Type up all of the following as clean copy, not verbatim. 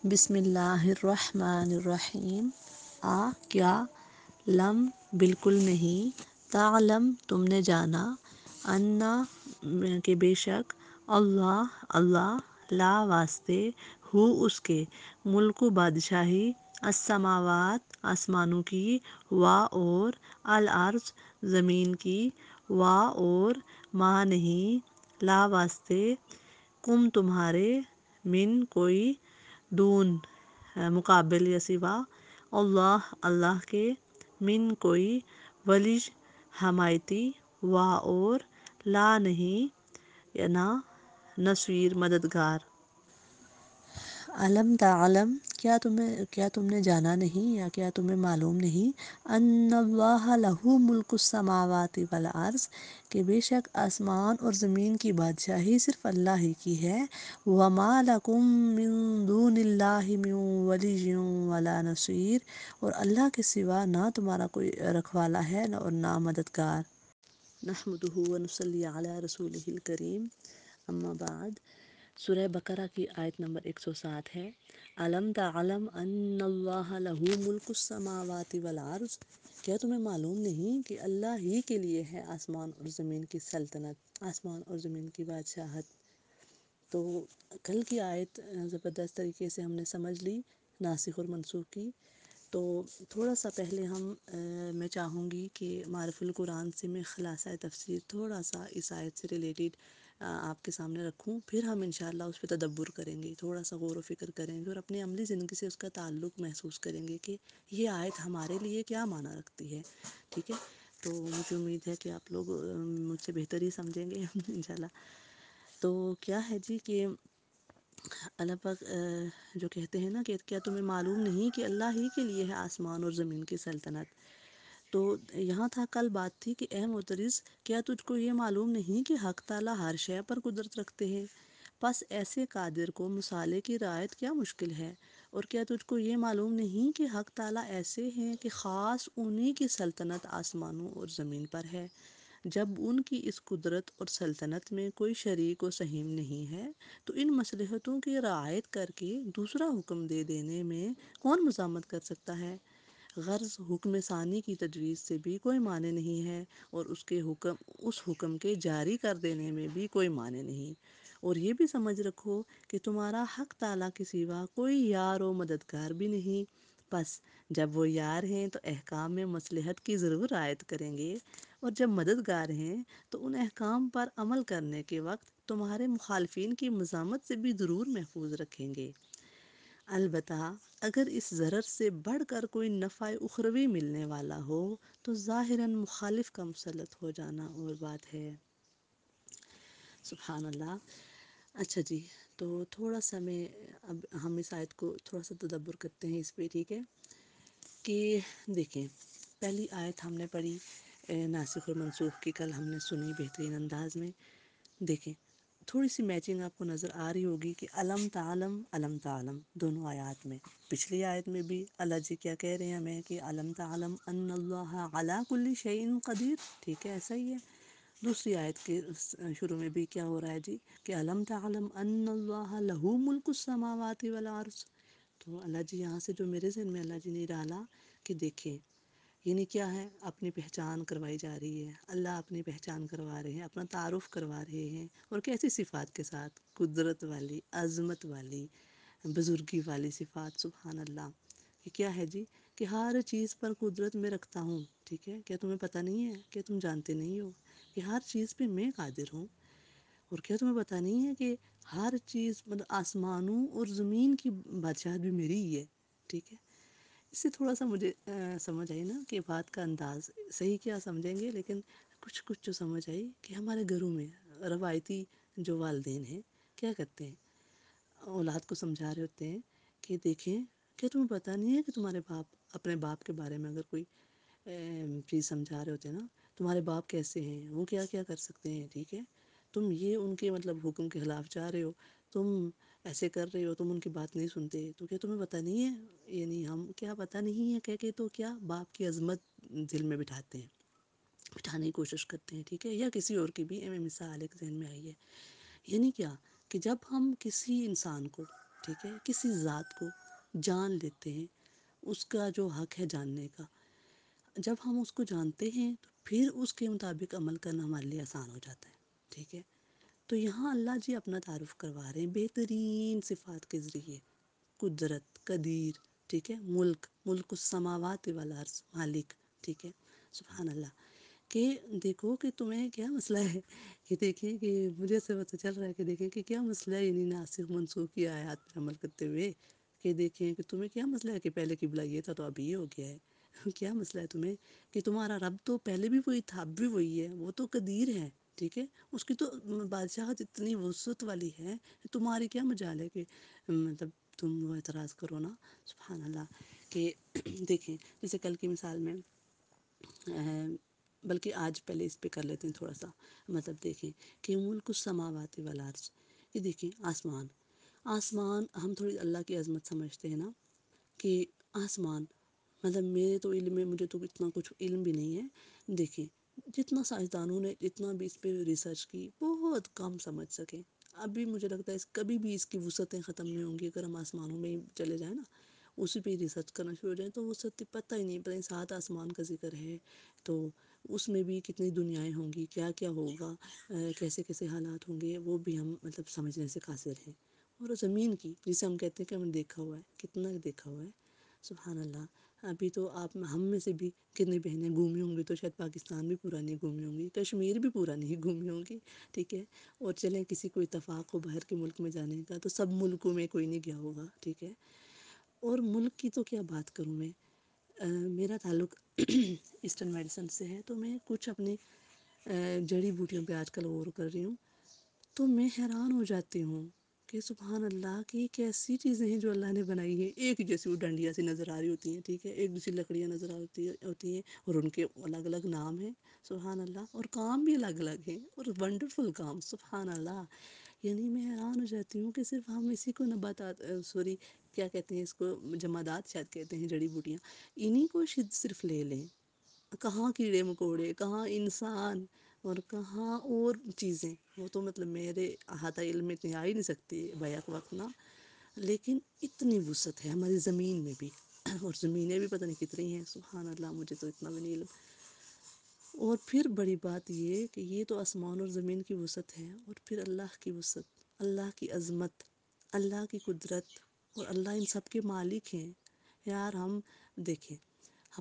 بسم اللہ الرحمن الرحیم۔ کیا، لم بالکل نہیں، تعلم تم نے جانا، انا کہ بے شک، اللہ لا واسطے، ہو اس کے، ملک بادشاہی، السماوات آسمانوں کی، وا اور، الارض زمین کی، وا اور، ما نہیں، لا واسطے، کم تمہارے، من کوئی، دون مقابل یا سوا، اللہ کے، من کوئی، ولی حمایتی، وا اور، لا نہیں یا نہ، نصیر مددگار۔ علم تعلم، کیا تم نے جانا نہیں یا کیا تمہیں معلوم نہیں، ان اللہ لہ ملک السماوات والارض، کہ بے شک آسمان اور زمین کی بادشاہی صرف اللہ ہی کی ہے، وما لکم من دون اللہ من ولی ولا نصیر، اور اللہ کے سوا نہ تمہارا کوئی رکھوالا ہے اور نہ مددگار۔ نحمدہ ونصلی علی رسولہ الکریم، اما بعد۔ سورہ بقرہ کی آیت نمبر 107 ہے، علم تعلم ان اللہ لہ ملک السماوات والارض، کیا تمہیں معلوم نہیں کہ اللہ ہی کے لیے ہے آسمان اور زمین کی سلطنت، آسمان اور زمین کی بادشاہت۔ تو کل کی آیت زبردست طریقے سے ہم نے سمجھ لی، ناسخ اور منسوخ کی۔ تو تھوڑا سا پہلے میں چاہوں گی کہ معرف القرآن سے میں خلاصہ تفسیر تھوڑا سا اس آیت سے ریلیٹڈ آپ کے سامنے رکھوں، پھر ہم انشاءاللہ اس پہ تدبر کریں گے، تھوڑا سا غور و فکر کریں گے اور اپنی عملی زندگی سے اس کا تعلق محسوس کریں گے کہ یہ آیت ہمارے لیے کیا معنی رکھتی ہے، ٹھیک ہے۔ تو مجھے امید ہے کہ آپ لوگ مجھ سے بہتر ہی سمجھیں گے انشاءاللہ۔ تو کیا ہے جی کہ اللہ پاک جو کہتے ہیں نا کہ کیا تمہیں معلوم نہیں کہ اللہ ہی کے لیے ہے آسمان اور زمین کی سلطنت۔ تو یہاں تھا کل بات تھی کہ اے معترض، کیا تجھ کو یہ معلوم نہیں کہ حق تعالیٰ ہر شے پر قدرت رکھتے ہیں، پس ایسے قادر کو مصالحے کی رعایت کیا مشکل ہے، اور کیا تجھ کو یہ معلوم نہیں کہ حق تعالیٰ ایسے ہیں کہ خاص انہی کی سلطنت آسمانوں اور زمین پر ہے، جب ان کی اس قدرت اور سلطنت میں کوئی شریک و سہیم نہیں ہے، تو ان مصلحتوں کی رعایت کر کے دوسرا حکم دے دینے میں کون مزاحمت کر سکتا ہے؟ غرض حکم ثانی کی تجویز سے بھی کوئی معنی نہیں ہے، اور اس حکم کے جاری کر دینے میں بھی کوئی معنی نہیں۔ اور یہ بھی سمجھ رکھو کہ تمہارا حق تعالیٰ کے سوا کوئی یار و مددگار بھی نہیں، پس جب وہ یار ہیں تو احکام میں مصلحت کی ضرور رعایت کریں گے، اور جب مددگار ہیں تو ان احکام پر عمل کرنے کے وقت تمہارے مخالفین کی مزاحمت سے بھی ضرور محفوظ رکھیں گے۔ البتہ اگر اس ضرر سے بڑھ کر کوئی نفع اخروی ملنے والا ہو تو ظاہراً مخالف کا مسلط ہو جانا اور بات ہے۔ سبحان اللہ۔ اچھا جی، تو تھوڑا سا اب ہم اس آیت کو تھوڑا سا تدبر کرتے ہیں اس پہ، ٹھیک ہے۔ کہ دیکھیں، پہلی آیت ہم نے پڑھی ناسخ اور منسوخ کی، کل ہم نے سنی بہترین انداز میں۔ دیکھیں تھوڑی سی میچنگ آپ کو نظر آ رہی ہوگی کہ علم تعلم دونوں آیات میں، پچھلی آیت میں بھی اللہ جی کیا کہہ رہے ہیں ہمیں کہ علم تعلم ان اللہ علی کل شیء قدیر، ٹھیک ہے، ایسا ہی ہے۔ دوسری آیت کے شروع میں بھی کیا ہو رہا ہے جی کہ علم تعلم ان اللہ لہ ملک السماوات والارض۔ تو اللہ جی یہاں سے جو میرے ذہن میں اللہ جی نے ڈالا کہ دیکھیں، یعنی کیا ہے، اپنی پہچان کروائی جا رہی ہے، اللہ اپنی پہچان کروا رہے ہیں، اپنا تعارف کروا رہے ہیں، اور کیسی صفات کے ساتھ، قدرت والی، عظمت والی، بزرگی والی صفات، سبحان اللہ۔ کہ کیا ہے جی کہ ہر چیز پر قدرت میں رکھتا ہوں، ٹھیک ہے، کیا تمہیں پتہ نہیں ہے، کیا تم جانتے نہیں ہو کہ ہر چیز پہ میں قادر ہوں، اور کیا تمہیں پتہ نہیں ہے کہ ہر چیز مطلب آسمانوں اور زمین کی بادشاہت بھی میری ہی ہے، ٹھیک ہے۔ اس سے تھوڑا سا مجھے سمجھ آئی نا کہ بات کا انداز صحیح کیا سمجھیں گے، لیکن کچھ جو سمجھ آئی کہ ہمارے گھروں میں روایتی جو والدین ہیں کیا کرتے ہیں، اولاد کو سمجھا رہے ہوتے ہیں کہ دیکھیں، کیا تمہیں پتہ نہیں ہے کہ تمہارے باپ، اپنے باپ کے بارے میں اگر کوئی چیز سمجھا رہے ہوتے ہیں نا، تمہارے باپ کیسے ہیں، وہ کیا کیا کر سکتے ہیں، ٹھیک ہے، تم یہ ان کے مطلب حکم کے خلاف جا رہے ہو، تم ایسے کر رہے ہو، تم ان کی بات نہیں سنتے، تو کیا تمہیں پتہ نہیں ہے، یعنی ہم کیا پتہ نہیں ہے کہہ کے تو کیا باپ کی عظمت دل میں بٹھاتے ہیں، بٹھانے کی کوشش کرتے ہیں، ٹھیک ہے، یا کسی اور کی بھی مثال ایک ذہن میں آئی ہے۔ یعنی کیا کہ جب ہم کسی انسان کو ٹھیک ہے، کسی ذات کو جان لیتے ہیں، اس کا جو حق ہے جاننے کا، جب ہم اس کو جانتے ہیں تو پھر اس کے مطابق عمل کرنا ہمارے لیے آسان ہو جاتا ہے، ٹھیک ہے۔ تو یہاں اللہ جی اپنا تعارف کروا رہے ہیں بہترین صفات کے ذریعے، قدرت، قدیر، ٹھیک ہے، ملک السماوات والارض، مالک، ٹھیک ہے، سبحان اللہ، کہ دیکھو کہ تمہیں کیا مسئلہ ہے، کہ دیکھیں کہ مجھے سے پتہ چل رہا ہے کہ دیکھیں کہ کیا مسئلہ ہے انہیں ناسخ منسوخ کی آیات پر عمل کرتے ہوئے، کہ دیکھیں کہ تمہیں کیا مسئلہ ہے کہ پہلے قبلہ یہ تھا تو اب یہ ہو گیا ہے، کیا مسئلہ ہے تمہیں کہ تمہارا رب تو پہلے بھی وہی تھا اب بھی وہی ہے، وہ تو قدیر ہے، ٹھیک ہے، اس کی تو بادشاہت اتنی وسعت والی ہے، تمہاری کیا مجال ہے کہ مطلب تم وہ اعتراض کرو نا، سبحان اللہ۔ کہ دیکھیں جیسے کل کی مثال میں، بلکہ آج پہلے اس پہ کر لیتے ہیں تھوڑا سا، مطلب دیکھیں کہ ملک السماوات والارض، یہ دیکھیں آسمان ہم تھوڑی اللہ کی عظمت سمجھتے ہیں نا، کہ آسمان، مطلب میرے تو علم میں، مجھے تو اتنا کچھ علم بھی نہیں ہے، دیکھیں جتنا سائنسدانوں نے جتنا بھی اس پہ ریسرچ کی بہت کم سمجھ سکیں، ابھی مجھے لگتا ہے کبھی بھی اس کی وسعتیں ختم نہیں ہوں گی، اگر ہم آسمانوں میں ہی چلے جائیں نا، اسی پہ ریسرچ کرنا شروع ہو جائیں تو وسعت پتہ ہی نہیں، پتہ نہیں 7 آسمان کا ذکر ہے تو اس میں بھی کتنی دنیایں ہوں گی، کیا کیا ہوگا، کیسے کیسے حالات ہوں گے، وہ بھی ہم مطلب سمجھنے سے قاصر ہیں، اور زمین کی جسے ہم کہتے ہیں کہ ہم نے دیکھا ہوا ہے، کتنا دیکھا ہوا ہے، سبحان اللہ۔ ابھی تو آپ ہم میں سے بھی کتنی بہنیں گھومی ہوں گی تو شاید پاکستان بھی پورا نہیں گھومی ہوں گی، کشمیر بھی پورا نہیں گھومی ہوں گی، ٹھیک ہے، اور چلیں کسی کو اتفاق ہو باہر کے ملک میں جانے کا تو سب ملکوں میں کوئی نہیں گیا ہوگا، ٹھیک ہے، اور ملک کی تو کیا بات کروں میں، میرا تعلق ایسٹرن میڈیسن سے ہے، تو میں کچھ اپنی جڑی بوٹیوں پہ آج کل غور کر رہی ہوں، تو میں حیران ہو جاتی ہوں کہ سبحان اللہ کی کیسی چیزیں ہیں جو اللہ نے بنائی ہیں، ایک جیسی وہ ڈنڈیاں سی نظر آ رہی ہوتی ہیں، ٹھیک ہے، ایک دوسری لکڑیاں نظر ہوتی ہیں، اور ان کے الگ الگ نام ہیں، سبحان اللہ، اور کام بھی الگ الگ ہیں، اور ونڈرفل کام، سبحان اللہ۔ یعنی میں حیران ہو جاتی ہوں کہ صرف ہم اسی کو نباتات، سوری کیا کہتے ہیں اس کو، جمادات شاید کہتے ہیں، جڑی بوٹیاں، انہی کو صرف لے لیں، کہاں کیڑے مکوڑے، کہاں انسان، اور کہاں اور چیزیں، وہ تو مطلب میرے احاطہ علم میں اتنی آ ہی نہیں سکتی بیک وقت نا، لیکن اتنی وسعت ہے ہماری زمین میں بھی، اور زمینیں بھی پتہ نہیں کتنی ہیں، سبحان اللہ، مجھے تو اتنا بھی نہیں علم۔ اور پھر بڑی بات یہ کہ یہ تو آسمان اور زمین کی وسعت ہے، اور پھر اللہ کی وسعت، اللہ کی عظمت، اللہ کی قدرت، اور اللہ ان سب کے مالک ہیں یار۔ ہم دیکھیں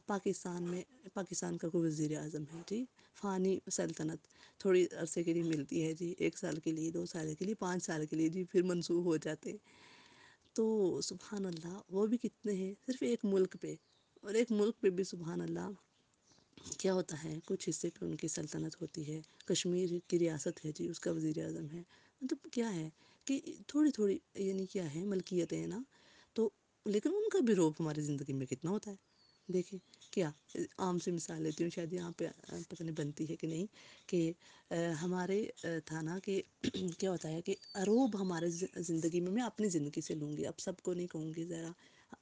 پاکستان میں، پاکستان کا کوئی وزیر اعظم ہے جی، فانی سلطنت تھوڑی عرصے کے لیے ملتی ہے جی، 1 سال کے لیے، 2 سال کے لیے، 5 سال کے لیے جی، پھر منسوخ ہو جاتے، تو سبحان اللہ وہ بھی کتنے ہیں صرف ایک ملک پہ، اور ایک ملک پہ بھی سبحان اللہ کیا ہوتا ہے، کچھ حصے پہ ان کی سلطنت ہوتی ہے، کشمیر کی ریاست ہے جی، اس کا وزیر اعظم ہے، مطلب کیا ہے کہ تھوڑی تھوڑی یعنی کیا ہے ملکیتیں ہیں نا، تو لیکن ان کا بھی رعب ہماری زندگی میں کتنا ہوتا ہے، دیکھیں کیا عام سی مثال لیتی ہوں، شاید یہاں پہ پتہ نہیں بنتی ہے کہ نہیں، کہ ہمارے تھا نا کہ کیا ہوتا ہے کہ روب ہمارے زندگی میں اپنی زندگی سے لوں گی، اب سب کو نہیں کہوں گی، ذرا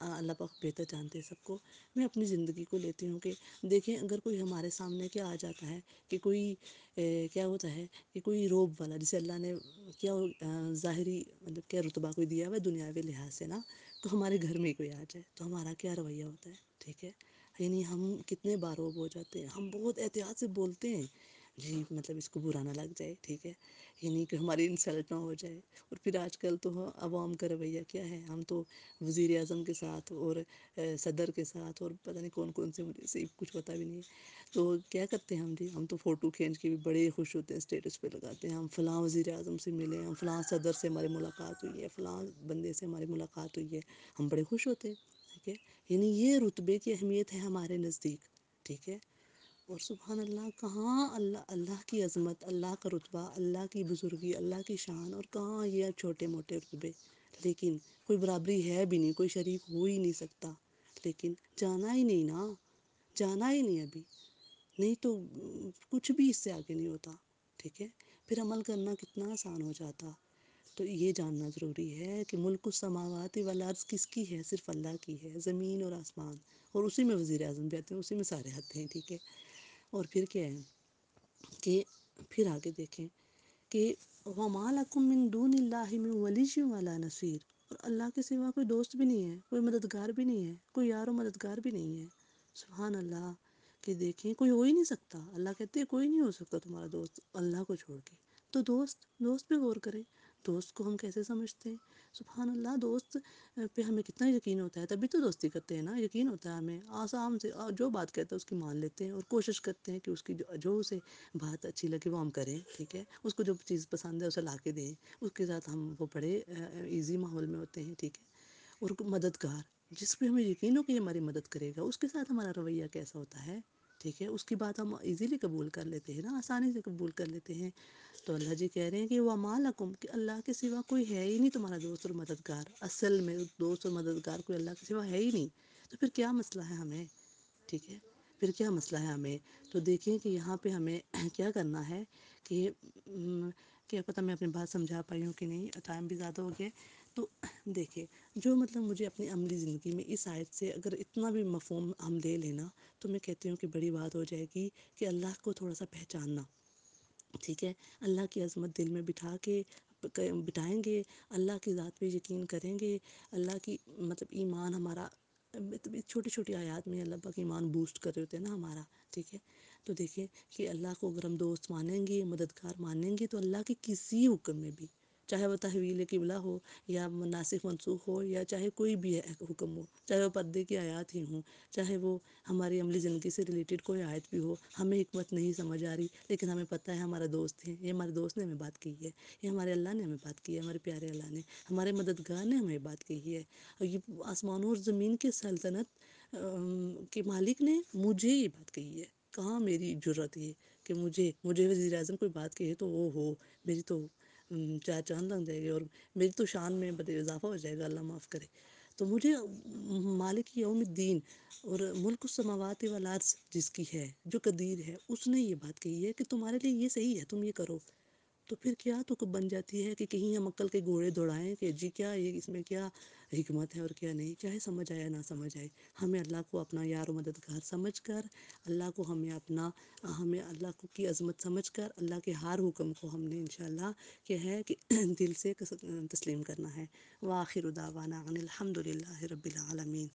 اللہ پاک بہتر جانتے ہیں سب کو، میں اپنی زندگی کو لیتی ہوں کہ دیکھیں اگر کوئی ہمارے سامنے کیا آ جاتا ہے کہ کوئی کیا ہوتا ہے کہ کوئی روب والا، جسے اللہ نے کیا ظاہری مطلب کیا رتبہ کوئی دیا ہوا ہے دنیاوی لحاظ سے نا، تو ہمارے گھر میں کوئی آ جائے تو ہمارا کیا رویہ ہوتا ہے، ٹھیک ہے، یعنی ہم کتنے باروب ہو جاتے ہیں، ہم بہت احتیاط سے بولتے ہیں جی، مطلب اس کو برا نہ لگ جائے، ٹھیک ہے، یعنی کہ ہماری انسلٹ نہ ہو جائے، اور پھر آج کل تو عوام کا رویہ کیا ہے، ہم تو وزیر اعظم کے ساتھ اور صدر کے ساتھ اور پتہ نہیں کون کون سے، مجھے سے کچھ پتہ بھی نہیں ہے، تو کیا کرتے ہیں ہم جی، ہم تو فوٹو کھینچ کے بھی بڑے خوش ہوتے ہیں، اسٹیٹس پہ لگاتے ہیں، ہم فلاں وزیر اعظم سے ملے ہیں، ہم فلاں صدر سے ہماری ملاقات ہوئی ہے، فلاں بندے سے ہماری ملاقات ہوئی ہے، ہم بڑے خوش ہوتے ہیں، ٹھیک ہے، یعنی یہ رتبے کی اہمیت ہے ہمارے نزدیک، ٹھیک ہے، اور سبحان اللہ کہاں اللہ کی عظمت، اللہ کا رتبہ، اللہ کی بزرگی، اللہ کی شان، اور کہاں یہ چھوٹے موٹے رتبے، لیکن کوئی برابری ہے بھی نہیں، کوئی شریک ہو ہی نہیں سکتا، لیکن جانا ہی نہیں نا، جانا ہی نہیں ابھی، نہیں تو کچھ بھی اس سے آگے نہیں ہوتا، ٹھیک ہے، پھر عمل کرنا کتنا آسان ہو جاتا، تو یہ جاننا ضروری ہے کہ ملک السماوات والارض کس کی ہے، صرف اللہ کی ہے، زمین اور آسمان، اور اسی میں وزیر اعظم بھی آتے ہیں، اسی میں سارے آتے ہیں، ٹھیک ہے، اور پھر کیا ہے کہ پھر آگے دیکھیں کہ وَمَا لَكُم مِّن دُونِ اللَّهِ مِن وَلِيٍّ وَلَا نَصِيرٍ، اور اللہ کے سوا کوئی دوست بھی نہیں ہے، کوئی مددگار بھی نہیں ہے، کوئی یار و مددگار بھی نہیں ہے۔ سبحان اللہ، کہ دیکھیں کوئی ہو ہی نہیں سکتا، اللہ کہتے ہیں کوئی نہیں ہو سکتا تمہارا دوست اللہ کو چھوڑ کے۔ تو دوست پہ غور کریں، دوست کو ہم کیسے سمجھتے ہیں؟ سبحان اللہ، دوست پہ ہمیں کتنا یقین ہوتا ہے، تبھی تو دوستی کرتے ہیں نا، یقین ہوتا ہے ہمیں، آسام سے جو بات کہتا ہے اس کی مان لیتے ہیں، اور کوشش کرتے ہیں کہ اس کی جو اسے بات اچھی لگے وہ ہم کریں، ٹھیک ہے، اس کو جو چیز پسند ہے اسے لا کے دیں، اس کے ساتھ ہم وہ بڑے ایزی ماحول میں ہوتے ہیں، ٹھیک ہے۔ اور مددگار، جس پہ ہمیں یقین ہو کہ یہ ہماری مدد کرے گا، اس کے ساتھ ہمارا رویہ کیسا ہوتا ہے، ٹھیک ہے، اس کی بات ہم ایزیلی قبول کر لیتے ہیں نا، آسانی سے قبول کر لیتے ہیں۔ تو اللہ جی کہہ رہے ہیں کہ وَمَا لَكُمْ، کہ اللہ کے سوا کوئی ہے ہی نہیں تمہارا دوست اور مددگار، اصل میں دوست اور مددگار کوئی اللہ کے سوا ہے ہی نہیں، تو پھر کیا مسئلہ ہے ہمیں، ٹھیک ہے، پھر کیا مسئلہ ہے ہمیں؟ تو دیکھیں کہ یہاں پہ ہمیں کیا کرنا ہے کہ کیا پتہ میں اپنی بات سمجھا پائی ہوں کہ نہیں، ٹائم بھی زیادہ ہو گیا۔ تو دیکھیں، جو مطلب مجھے اپنی عملی زندگی میں اس آیت سے اگر اتنا بھی مفہوم ہم لے لینا، تو میں کہتی ہوں کہ بڑی بات ہو جائے گی کہ اللہ کو تھوڑا سا پہچاننا، ٹھیک ہے، اللہ کی عظمت دل میں بٹھائیں گے، اللہ کی ذات پہ یقین کریں گے، اللہ کی مطلب ایمان ہمارا چھوٹی چھوٹی آیات میں اللہ پاک ایمان بوسٹ کر رہے ہوتے ہیں نا ہمارا، ٹھیک ہے۔ تو دیکھیں کہ اللہ کو اگر ہم دوست مانیں گے، مددگار مانیں گے، تو اللہ کے کسی حکم میں بھی، چاہے وہ تحویل قبلہ ہو یا ناسخ منسوخ ہو، یا چاہے کوئی بھی حکم ہو، چاہے وہ پردے کی آیات ہی ہوں، چاہے وہ ہماری عملی زندگی سے ریلیٹڈ کوئی آیت بھی ہو، ہمیں حکمت نہیں سمجھ آ رہی، لیکن ہمیں پتہ ہے ہمارا دوست ہے، یہ ہمارے دوست نے ہمیں بات کی ہے، یہ ہمارے اللہ نے ہمیں بات کی ہے، ہمارے پیارے اللہ نے، ہمارے مددگار نے ہمیں بات کی ہے، اور یہ آسمانوں اور زمین کے سلطنت کے مالک نے مجھے یہ بات کہی ہے۔ کہاں میری جرت ہے کہ مجھے وزیر اعظم کوئی بات کہے تو وہ ہو، میری تو چار چاند لگ جائے گی، اور میری تو شان میں بڑے اضافہ ہو جائے گا، اللہ معاف کرے۔ تو مجھے مالک یوم الدین اور ملک السماوات والارض جس کی ہے، جو قدیر ہے، اس نے یہ بات کہی ہے کہ تمہارے لیے یہ صحیح ہے، تم یہ کرو۔ تو پھر کیا تو بن جاتی ہے کہ کہیں ہم عقل کے گھوڑے دوڑائیں کہ جی کیا یہ اس میں کیا حکمت ہے اور کیا نہیں، چاہے سمجھ آیا نہ سمجھ آئے، ہمیں اللہ کو اپنا یار و مددگار سمجھ کر، اللہ کو ہمیں اللہ کو کی عظمت سمجھ کر، اللہ کے ہر حکم کو ہم نے انشاءاللہ کیا ہے کہ دل سے تسلیم کرنا ہے۔ وآخر دعوانا ان الحمد للہ رب العالمین۔